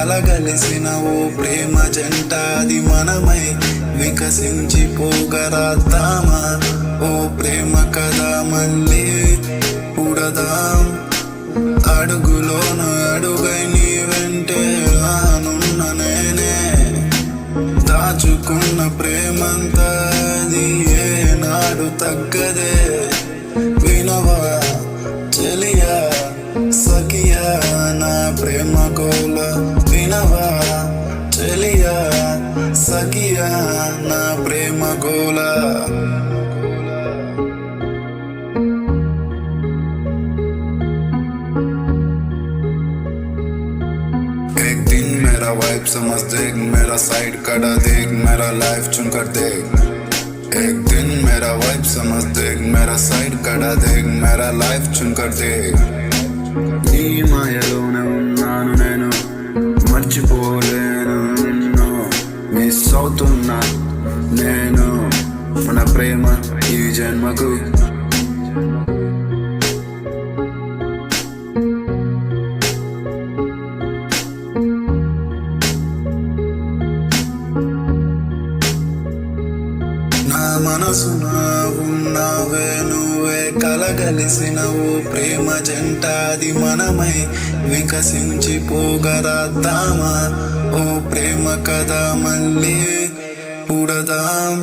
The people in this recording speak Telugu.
కలగలిసిన ఓ ప్రేమ జంట అది మనమై వికసించిపోగరాద్దామా ఓ ప్రేమ కదా మళ్ళీ పుడదాం అడుగులోన అడుగై నీ వెంటే రానున్న నేనే దాచుకున్న ప్రేమంతా అది ఏనాడు తగ్గదే వినవా చెలియా సఖియా నా ప్రేమ గోల వినవా చెలియా సఖియా నా ప్రేమ గోల एक दिन मेरा वाइब समझ देख मेरा साइड कड़ा देख मेरा लाइफ चुन कर देख एक दिन मेरा वाइब समझ देख मेरा साइड कड़ा देख मेरा लाइफ चुन कर देख నీ మాయలోనే ఉన్నాను నేను మర్చిపోలేను నిన్ను మిస్ అవుతున్నా నేను మన ప్రేమ ఈ జన్మకు నా మనసున ఉన్నావే నువ్వే కలగలిసిన ఓ ప్రేమ జంట అది మనమై వికసించిపోగరాద్దామా ఓ ప్రేమ కదా మళ్ళీ పుడదాం